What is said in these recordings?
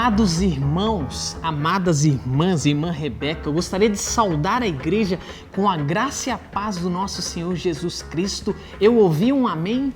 Amados irmãos, amadas irmãs, irmã Rebeca, eu gostaria de saudar a igreja com a graça e a paz do nosso Senhor Jesus Cristo. Eu ouvi um amém?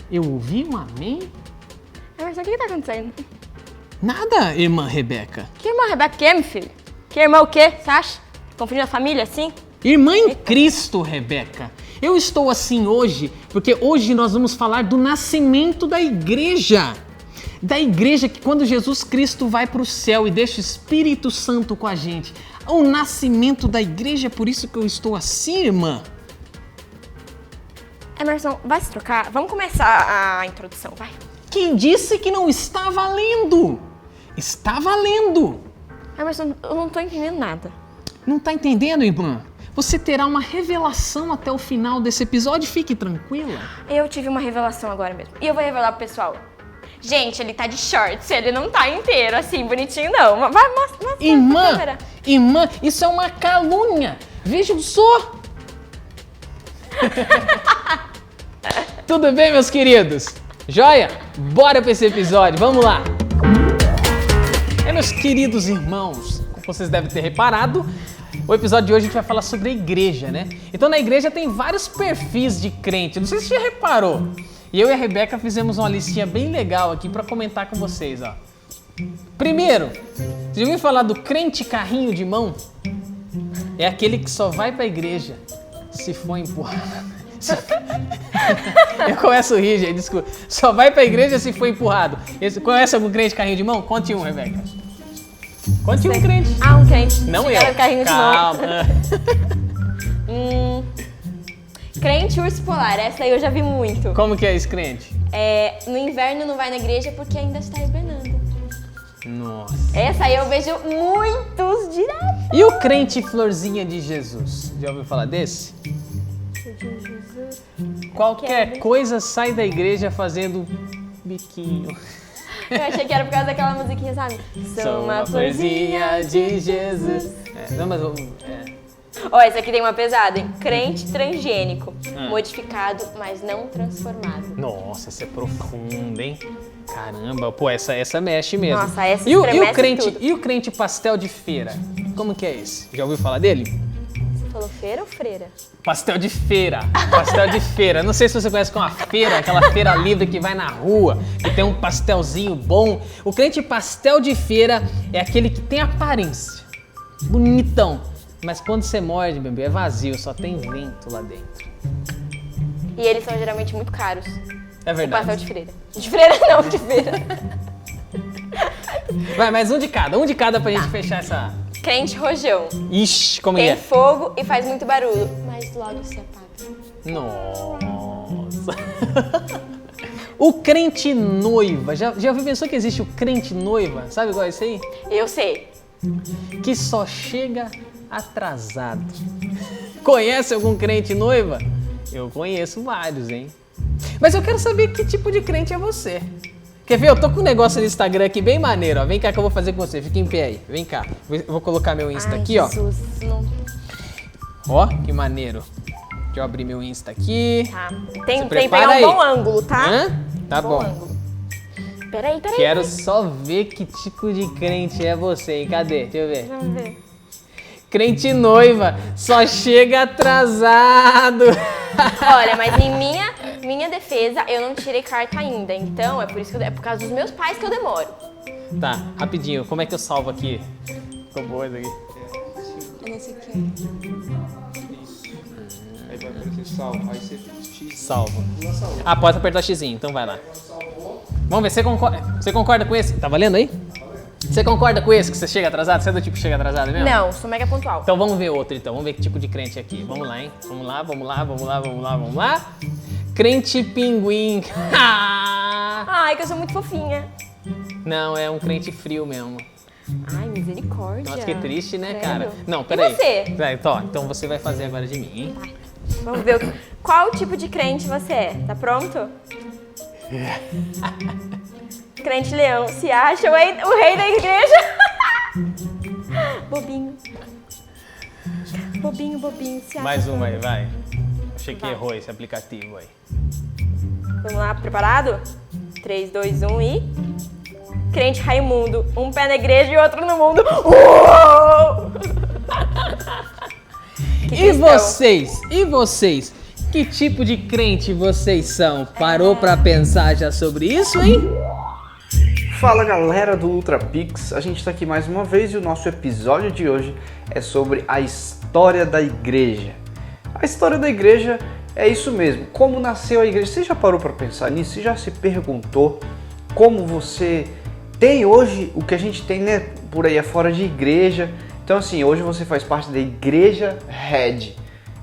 Eu ouvi um amém? Mas o que tá acontecendo? Nada, irmã Rebeca. Que irmã Rebeca que é, meu filho? Que irmã o quê, você acha? Confundindo a família assim? Irmã em Cristo, Rebeca. Eu estou assim hoje porque hoje nós vamos falar do nascimento da igreja. Da igreja que quando Jesus Cristo vai para o céu e deixa o Espírito Santo com a gente. O nascimento da igreja, é por isso que eu estou assim, irmã. Emerson, vai se trocar? Vamos começar a introdução, vai. Quem disse que não está valendo? Está valendo. Emerson, eu não tô entendendo nada. Não está entendendo, irmã? Você terá uma revelação até o final desse episódio, fique tranquila. Eu tive uma revelação agora mesmo. E eu vou revelar pro pessoal. Gente, ele tá de shorts, ele não tá inteiro, assim, bonitinho, não. Vai, mostra Irmã, isso é uma calúnia. Vejam só. Tudo bem, meus queridos? Joia? Bora para esse episódio, vamos lá. Meus queridos irmãos, como vocês devem ter reparado, o episódio de hoje a gente vai falar sobre a igreja, né? Então na igreja tem vários perfis de crente, não sei se você já reparou. E eu e a Rebeca fizemos uma listinha bem legal aqui para comentar com vocês, ó. Primeiro, você já ouviu falar do crente carrinho de mão? É aquele que só vai para a igreja se for empurrado. Eu começo a rir, gente, desculpa. Só vai pra igreja se for empurrado. Conhece algum crente carrinho de mão? Conte um, Rebeca. Conte um crente. Ah, um crente. Não eu. Carrinho Calma. De mão. Crente urso polar, essa aí eu já vi muito. Como que é esse crente? No inverno não vai na igreja porque ainda está hibernando. Nossa. Essa aí eu vejo muitos direto. E o crente florzinha de Jesus? Já ouviu falar desse? Qualquer coisa sai da igreja fazendo biquinho. Eu achei que era por causa daquela musiquinha, sabe? Sou uma florzinha de Jesus. Não, mas Ó, esse aqui tem uma pesada, hein? Crente transgênico. Modificado, mas não transformado. Nossa, essa é profunda, hein? Caramba, pô, essa mexe mesmo. Nossa, essa e o crente tudo. E o crente pastel de feira? Como que é esse? Já ouviu falar dele? Você falou feira ou freira? Pastel de feira. Pastel de feira. Não sei se você conhece como a feira, aquela feira livre que vai na rua, que tem um pastelzinho bom. O crente pastel de feira é aquele que tem aparência. Bonitão. Mas quando você morde, bebê, é vazio, só tem vento lá dentro. E eles são geralmente muito caros. É verdade. O pastel de freira. De freira não, de feira. Vai, mais um de cada pra gente fechar essa... Crente rojão. Ixi, como tem é? fogo e faz muito barulho, mas logo se apaga. Nossa. O crente noiva. Já pensou que existe o crente noiva? Sabe qual é esse aí? Eu sei. Que só chega atrasado. Conhece algum crente noiva? Eu conheço vários, hein? Mas eu quero saber que tipo de crente é você. Quer ver? Eu tô com um negócio no Instagram aqui bem maneiro, ó. Vem cá que eu vou fazer com você. Fica em pé aí. Vem cá. Eu vou colocar meu Insta aqui, Jesus, ó. Não... Ó, que maneiro. Deixa eu abrir meu Insta aqui. Tá. Tem que prepara pegar um aí. bom ângulo, tá? Hã? Tá bom. Ângulo. Peraí. Quero só ver que tipo de crente é você, hein? Cadê? Deixa eu ver. Vamos ver. Crente noiva, só chega atrasado. Olha, mas em minha defesa, eu não tirei carta ainda. Então, é por causa dos meus pais que eu demoro. Tá, rapidinho. Como é que eu salvo aqui? Ficou boa isso aqui. É nesse aqui. Aí vai aparecer salvo, aí você X. Salvo. Ah, pode apertar X, então vai lá. Vamos ver, você concorda com esse? Tá valendo aí? Você concorda com esse, que você chega atrasado? Você é do tipo que chega atrasado mesmo? Não, sou mega pontual. Então vamos ver outro, então. Vamos ver que tipo de crente é aqui. Vamos lá, hein? Vamos lá. Crente pinguim. Ai, que eu sou muito fofinha. Não, é um crente frio mesmo. Ai, misericórdia. Nossa, que triste, né, Credo. cara? Não, peraí. E você? Vai, então você vai fazer agora de mim, hein? Vamos ver qual tipo de crente você é. Tá pronto? Crente leão, se acha o rei da igreja. Bobinho, se acha. Mais uma aí, vai. Achei que Vai. errou esse aplicativo aí. Vamos lá, preparado? 3, 2, 1 e... crente Raimundo, um pé na igreja e outro no mundo. Uou! E vocês? E vocês? Que tipo de crente vocês são? Parou pra pensar já sobre isso, hein? Fala galera do UltraPix, a gente tá aqui mais uma vez e o nosso episódio de hoje é sobre a história da igreja. A história da igreja é isso mesmo, como nasceu a igreja. Você já parou pra pensar nisso? Você já se perguntou como você tem hoje o que a gente tem, né, por aí afora de igreja? Então assim, hoje você faz parte da igreja Red.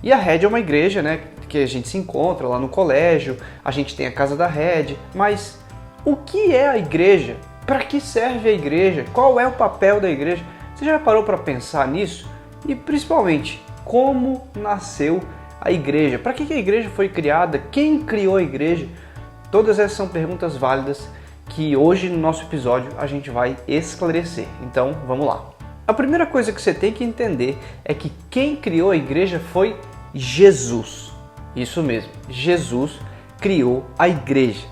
E a Red é uma igreja, né, que a gente se encontra lá no colégio, a gente tem a casa da Red, mas o que é a igreja? Para que serve a igreja? Qual é o papel da igreja? Você já parou para pensar nisso? E principalmente, como nasceu a igreja? Para que a igreja foi criada? Quem criou a igreja? Todas essas são perguntas válidas que hoje no nosso episódio a gente vai esclarecer. Então, vamos lá. A primeira coisa que você tem que entender é que quem criou a igreja foi Jesus. Isso mesmo, Jesus criou a igreja.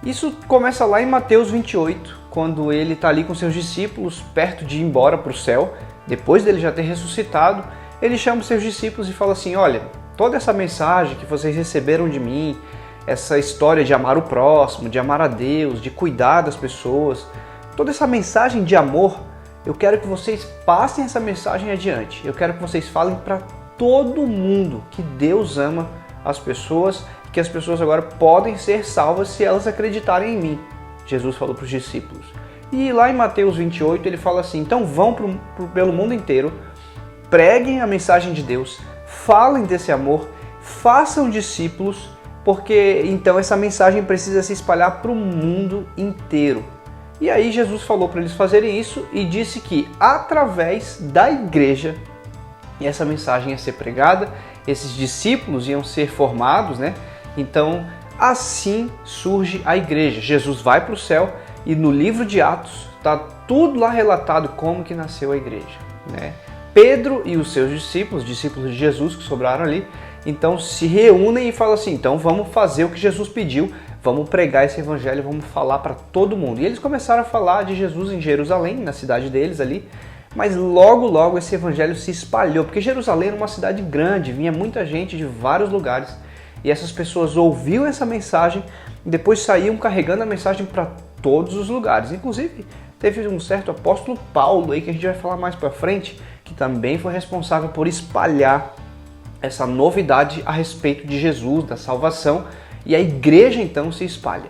Isso começa lá em Mateus 28, quando ele está ali com seus discípulos, perto de ir embora para o céu. Depois dele já ter ressuscitado, ele chama os seus discípulos e fala assim: olha, toda essa mensagem que vocês receberam de mim, essa história de amar o próximo, de amar a Deus, de cuidar das pessoas, toda essa mensagem de amor, eu quero que vocês passem essa mensagem adiante. Eu quero que vocês falem para todo mundo que Deus ama as pessoas, que as pessoas agora podem ser salvas se elas acreditarem em mim. Jesus falou para os discípulos. E lá em Mateus 28 ele fala assim: então vão pelo mundo inteiro, preguem a mensagem de Deus, falem desse amor, façam discípulos, porque então essa mensagem precisa se espalhar para o mundo inteiro. E aí Jesus falou para eles fazerem isso e disse que através da igreja essa mensagem ia ser pregada, esses discípulos iam ser formados, né? Então assim surge a igreja. Jesus vai para o céu e no livro de Atos está tudo lá relatado como que nasceu a igreja, né? Pedro e os seus discípulos de Jesus que sobraram ali, então se reúnem e falam assim: então vamos fazer o que Jesus pediu, vamos pregar esse evangelho, vamos falar para todo mundo. E eles começaram a falar de Jesus em Jerusalém, na cidade deles ali, mas logo esse evangelho se espalhou, porque Jerusalém era uma cidade grande, vinha muita gente de vários lugares, e essas pessoas ouviam essa mensagem e depois saíam carregando a mensagem para todos os lugares. Inclusive, teve um certo apóstolo Paulo aí, que a gente vai falar mais para frente, que também foi responsável por espalhar essa novidade a respeito de Jesus, da salvação, e a igreja então se espalha.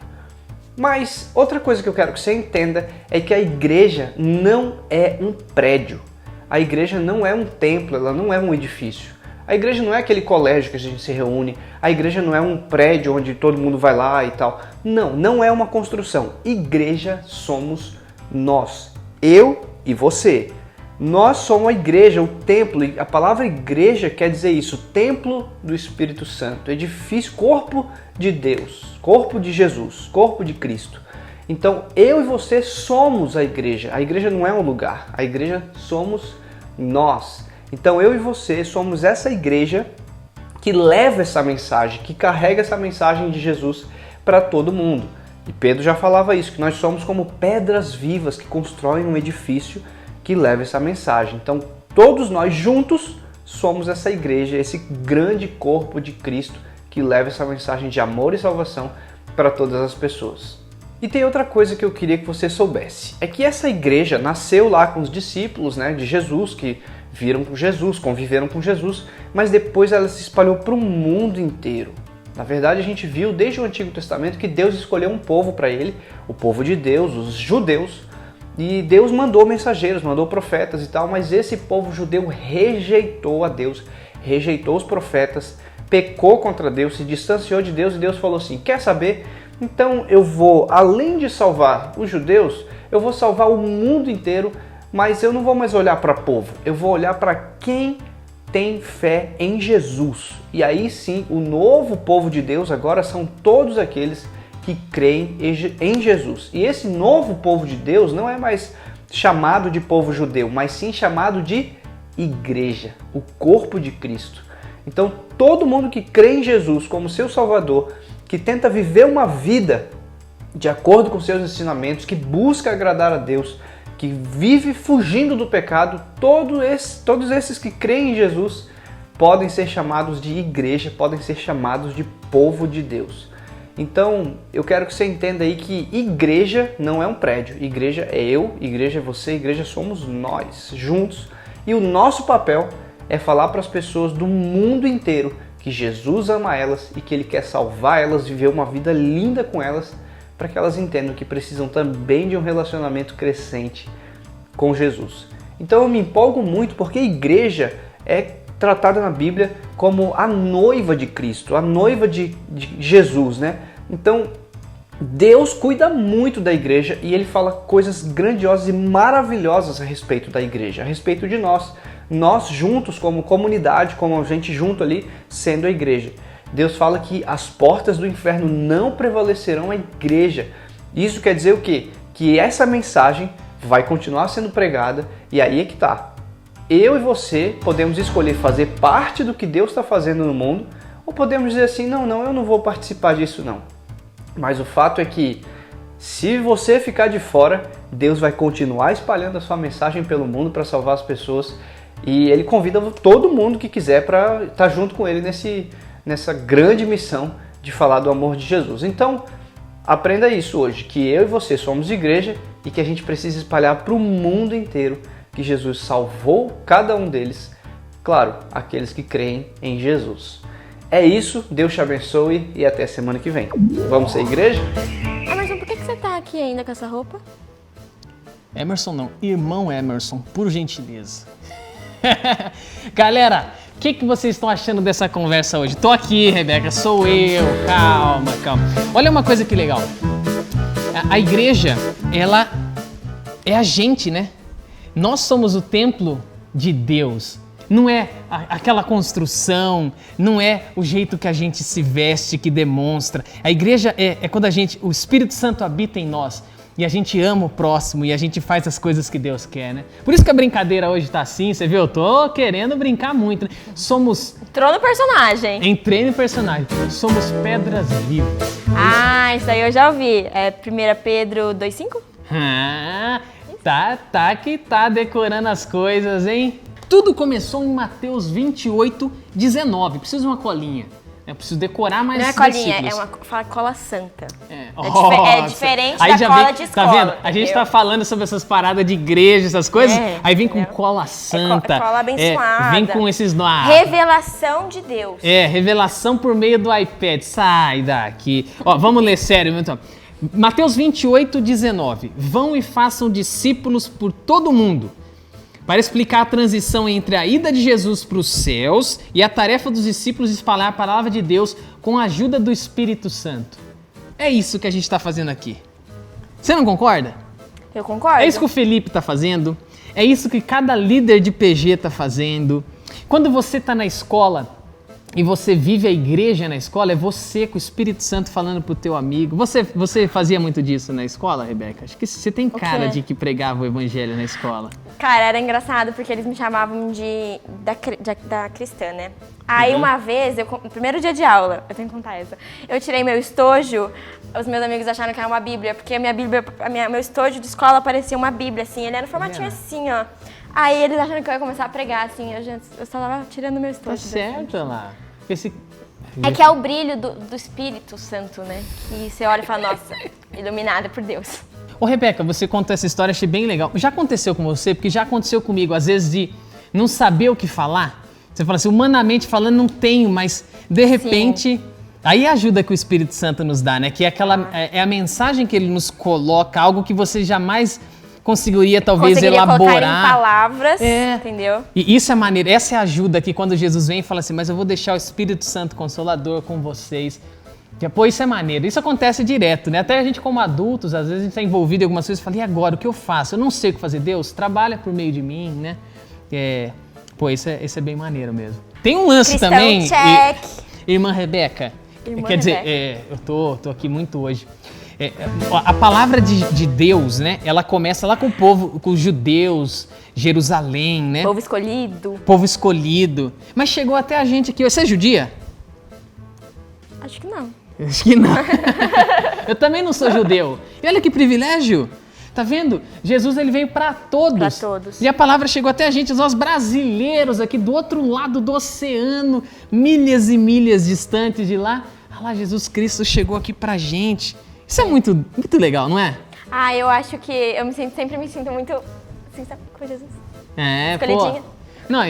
Mas outra coisa que eu quero que você entenda é que a igreja não é um prédio. A igreja não é um templo, ela não é um edifício. A igreja não é aquele colégio que a gente se reúne, a igreja não é um prédio onde todo mundo vai lá e tal. Não, não é uma construção. Igreja somos nós, eu e você. Nós somos a igreja, o templo, e a palavra igreja quer dizer isso, templo do Espírito Santo, edifício, corpo de Deus, corpo de Jesus, corpo de Cristo. Então eu e você somos a igreja não é um lugar, a igreja somos nós. Então eu e você somos essa igreja que leva essa mensagem, que carrega essa mensagem de Jesus para todo mundo. E Pedro já falava isso, que nós somos como pedras vivas que constroem um edifício que leva essa mensagem. Então todos nós juntos somos essa igreja, esse grande corpo de Cristo que leva essa mensagem de amor e salvação para todas as pessoas. E tem outra coisa que eu queria que você soubesse, é que essa igreja nasceu lá com os discípulos, né, de Jesus, que viram com Jesus, conviveram com Jesus, mas depois ela se espalhou para o mundo inteiro. Na verdade, a gente viu desde o Antigo Testamento que Deus escolheu um povo para ele, o povo de Deus, os judeus, e Deus mandou mensageiros, mandou profetas e tal, mas esse povo judeu rejeitou a Deus, rejeitou os profetas, pecou contra Deus, se distanciou de Deus, e Deus falou assim: quer saber? Então eu vou, além de salvar os judeus, eu vou salvar o mundo inteiro, mas eu não vou mais olhar para povo, eu vou olhar para quem tem fé em Jesus. E aí sim, o novo povo de Deus agora são todos aqueles que creem em Jesus. E esse novo povo de Deus não é mais chamado de povo judeu, mas sim chamado de igreja, o corpo de Cristo. Então todo mundo que crê em Jesus como seu Salvador, que tenta viver uma vida de acordo com seus ensinamentos, que busca agradar a Deus, que vive fugindo do pecado, todos esses que creem em Jesus podem ser chamados de igreja, podem ser chamados de povo de Deus. Então, eu quero que você entenda aí que igreja não é um prédio. Igreja é eu, igreja é você, igreja somos nós, juntos. E o nosso papel é falar para as pessoas do mundo inteiro que Jesus ama elas e que Ele quer salvar elas, viver uma vida linda com elas, para que elas entendam que precisam também de um relacionamento crescente com Jesus. Então eu me empolgo muito porque a igreja é tratada na Bíblia como a noiva de Cristo, a noiva de Jesus, né? Então Deus cuida muito da igreja e Ele fala coisas grandiosas e maravilhosas a respeito da igreja, a respeito de nós juntos como comunidade, como a gente junto ali sendo a igreja. Deus fala que as portas do inferno não prevalecerão a igreja. Isso quer dizer o quê? Que essa mensagem vai continuar sendo pregada e aí é que tá. Eu e você podemos escolher fazer parte do que Deus está fazendo no mundo ou podemos dizer assim, não, eu não vou participar disso não. Mas o fato é que se você ficar de fora, Deus vai continuar espalhando a sua mensagem pelo mundo para salvar as pessoas e Ele convida todo mundo que quiser para estar junto com Ele nessa grande missão de falar do amor de Jesus. Então, aprenda isso hoje, que eu e você somos igreja e que a gente precisa espalhar para o mundo inteiro que Jesus salvou cada um deles, claro, aqueles que creem em Jesus. É isso, Deus te abençoe e até semana que vem. Vamos ser igreja? Emerson, por que você tá aqui ainda com essa roupa? Emerson não, irmão Emerson, por gentileza. Galera, o que vocês estão achando dessa conversa hoje? Tô aqui, Rebeca, sou eu, calma. Olha uma coisa que legal. A igreja, ela é a gente, né? Nós somos o templo de Deus. Não é aquela construção, não é o jeito que a gente se veste, que demonstra. A igreja é quando o Espírito Santo habita em nós. E a gente ama o próximo e a gente faz as coisas que Deus quer, né? Por isso que a brincadeira hoje tá assim, você viu? Eu tô querendo brincar muito, né? Entrou no personagem. Entrei no personagem. Somos pedras vivas. Ah, isso aí eu já ouvi. É 1 Pedro 2,5? Ah, tá que tá decorando as coisas, hein? Tudo começou em Mateus 28:19. Preciso de uma colinha. Eu preciso decorar mais versículos. Não é colinha, é uma cola santa. É diferente aí da cola de escola. Tá vendo? A gente tá falando sobre essas paradas de igreja, essas coisas, aí vem com cola santa. Cola abençoada. Vem com esses... Revelação de Deus. Revelação por meio do iPad. Sai daqui. Ó, vamos ler sério, então. Mateus 28:19. Vão e façam discípulos por todo o mundo, para explicar a transição entre a ida de Jesus para os céus e a tarefa dos discípulos de espalhar a palavra de Deus com a ajuda do Espírito Santo. É isso que a gente está fazendo aqui. Você não concorda? Eu concordo. É isso que o Felipe está fazendo, é isso que cada líder de PG está fazendo. Quando você está na escola e você vive a igreja na escola, é você com o Espírito Santo falando pro teu amigo. Você fazia muito disso na escola, Rebeca? Acho que você tem cara de que pregava o evangelho na escola. Cara, era engraçado porque eles me chamavam da cristã, né? Aí uma vez, no primeiro dia de aula, eu tenho que contar essa, eu tirei meu estojo, os meus amigos acharam que era uma bíblia, porque a minha bíblia, meu estojo de escola parecia uma bíblia, assim, ele era um formatinho assim, ó. Aí eles acharam que eu ia começar a pregar, assim, eu só tava tirando meu estojo. Tá certo, lá. É que é o brilho do Espírito Santo, né? Que você olha e fala, nossa, iluminada por Deus. Ô, Rebeca, você contou essa história, achei bem legal. Já aconteceu com você? Porque já aconteceu comigo, às vezes, de não saber o que falar. Você fala assim, humanamente falando, não tenho, mas de repente... Sim. Aí ajuda que o Espírito Santo nos dá, né? Que é a mensagem que ele nos coloca, algo que você jamais conseguiria talvez elaborar. Colocar em palavras, entendeu? E isso é maneiro, essa é a ajuda que quando Jesus vem e fala assim, mas eu vou deixar o Espírito Santo Consolador com vocês. Pô, isso é maneiro, isso acontece direto, né? Até a gente como adultos, às vezes a gente está envolvido em algumas coisas e fala, e agora, o que eu faço? Eu não sei o que fazer, Deus, trabalha por meio de mim, né? Pô, isso é bem maneiro mesmo. Tem um lance Cristão também, check. Irmã Rebeca, quer dizer, eu tô aqui muito hoje. A palavra de Deus, né? Ela começa lá com o povo, com os judeus, Jerusalém, né? Povo escolhido. Povo escolhido. Mas chegou até a gente aqui. Você é judia? Acho que não. Acho que não. Eu também não sou judeu. E olha que privilégio. Tá vendo? Jesus, ele veio para todos. Para todos. E a palavra chegou até a gente, nós brasileiros aqui do outro lado do oceano, milhas e milhas distantes de lá. Ah lá, Jesus Cristo chegou aqui pra gente. Isso é muito, muito legal, não é? Ah, eu acho que eu sempre me sinto muito assim, sabe, com Jesus. É, Escolhidinha. pô. Não,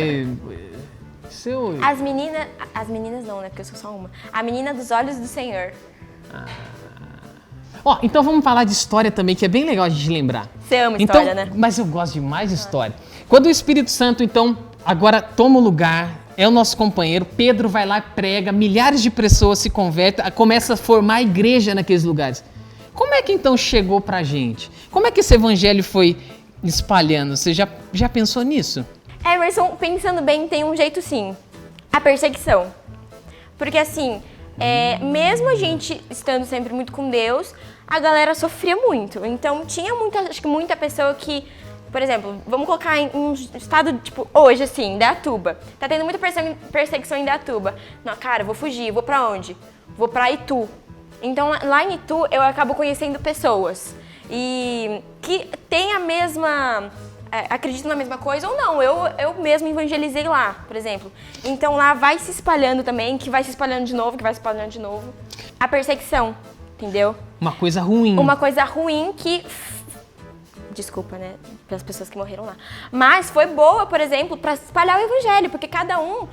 seu... As meninas não, né, porque eu sou só uma. A menina dos olhos do Senhor. Ó, então vamos falar de história também, que é bem legal a gente lembrar. Você ama história, então, né? Mas eu gosto demais de história. Quando o Espírito Santo, então, agora toma o lugar, é o nosso companheiro, Pedro vai lá e prega, milhares de pessoas se convertem, começa a formar a igreja naqueles lugares. Como é que então chegou pra gente? Como é que esse evangelho foi espalhando? Você já pensou nisso? Emerson, pensando bem, tem um jeito sim. A perseguição. Porque assim, mesmo a gente estando sempre muito com Deus, a galera sofria muito. Então tinha acho que muita pessoa que, por exemplo, vamos colocar em um estado, tipo, hoje assim, Indaiatuba. Tá tendo muita perseguição em Indaiatuba. Não, cara, vou fugir, vou pra onde? Vou pra Itu. Então lá em Itu eu acabo conhecendo pessoas e que têm a mesma... acreditam na mesma coisa ou não. Eu mesmo evangelizei lá, por exemplo. Então lá vai se espalhando também, que vai se espalhando de novo, que vai se espalhando de novo. A perseguição, entendeu? Uma coisa ruim. Uma coisa ruim que... Desculpa, né, pelas pessoas que morreram lá. Mas foi boa, por exemplo, para espalhar o evangelho, porque cada um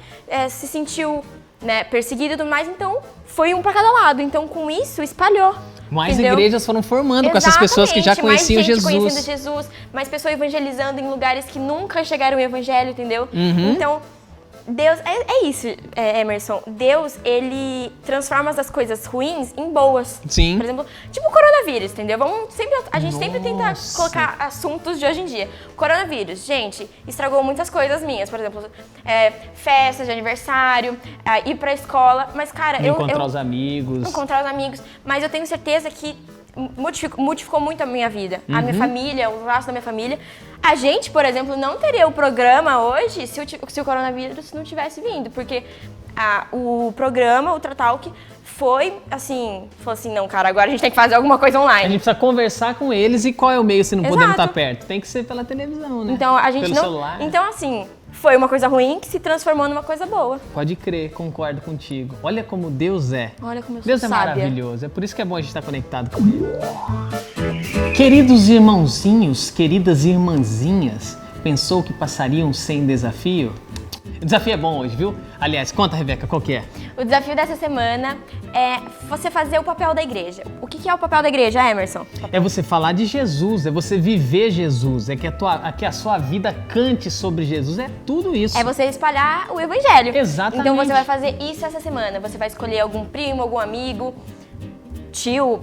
se sentiu, né, perseguido e tudo mais, então foi um para cada lado. Então com isso espalhou. Mais entendeu? Igrejas foram formando com essas pessoas que já conheciam mais gente Jesus. conhecendo Jesus, mais pessoas evangelizando em lugares que nunca chegaram ao evangelho, entendeu? Então, Deus, é isso, Emerson. Deus, ele transforma as coisas ruins em boas. Sim. Por exemplo, tipo o coronavírus, entendeu? A gente sempre tenta colocar assuntos de hoje em dia. Coronavírus, gente, estragou muitas coisas minhas. Por exemplo, festas de aniversário, ir pra escola. Mas, cara, Encontrar os amigos. Encontrar os amigos. Mas eu tenho certeza que modificou muito a minha vida. A minha família, o laço da minha família. A gente, por exemplo, não teria o programa hoje se o coronavírus não tivesse vindo. Porque o programa, o Ultratalk, falou assim, não, cara, agora a gente tem que fazer alguma coisa online. A gente precisa conversar com eles e qual é o meio se não Exato. podemos estar perto? Tem que ser pela televisão, né? Então, a gente Pelo não... celular. Então, assim, foi uma coisa ruim que se transformou numa coisa boa. Pode crer, concordo contigo. Olha como Deus é. Olha como eu sou Deus é sábia. maravilhoso. É por isso que é bom a gente estar conectado com Ele. Queridos irmãozinhos, queridas irmãzinhas, pensou que passariam sem desafio? O desafio é bom hoje, viu? Aliás, conta, Rebeca, qual que é? O desafio dessa semana é você fazer o papel da igreja. O que é o papel da igreja, Emerson? É você falar de Jesus, é você viver Jesus, é que a sua vida cante sobre Jesus, é tudo isso. É você espalhar o evangelho. Exatamente. Então você vai fazer isso essa semana. Você vai escolher algum primo, algum amigo, tio,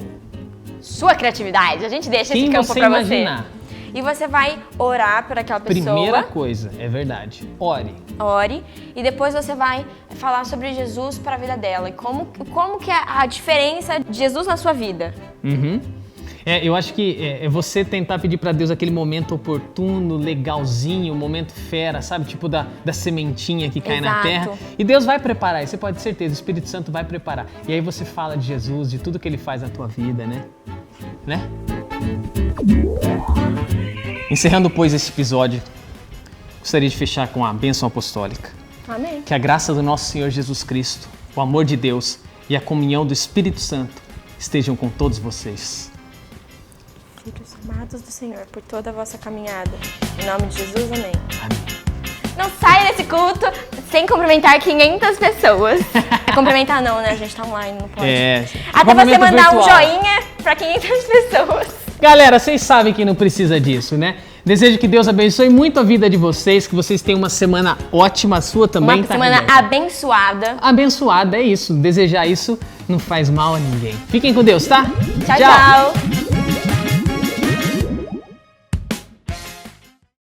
sua criatividade. A gente deixa esse campo pra imaginar. você. E você vai orar por aquela pessoa. Primeira coisa, é verdade. Ore. Ore. E depois você vai falar sobre Jesus para a vida dela. E como que é a diferença de Jesus na sua vida. Eu acho que é você tentar pedir pra Deus aquele momento oportuno, legalzinho, um momento fera, sabe? Tipo da sementinha que cai na Exato. terra. E Deus vai preparar, e você pode ter certeza, o Espírito Santo vai preparar. E aí você fala de Jesus, de tudo que Ele faz na tua vida, né? Encerrando, pois, esse episódio, gostaria de fechar com a bênção apostólica. Amém. Que a graça do nosso Senhor Jesus Cristo, o amor de Deus e a comunhão do Espírito Santo estejam com todos vocês. Filhos amados do Senhor, por toda a vossa caminhada. Em nome de Jesus, amém. Amém. Não saia desse culto sem cumprimentar 500 pessoas. Cumprimentar não, né? A gente tá online, não pode. Até você mandar um joinha pra 500 pessoas. Galera, vocês sabem que não precisa disso, né? Desejo que Deus abençoe muito a vida de vocês, que vocês tenham uma semana ótima, a sua também. Uma semana abençoada. Abençoada, é isso. Desejar isso não faz mal a ninguém. Fiquem com Deus, tá? Tchau, tchau.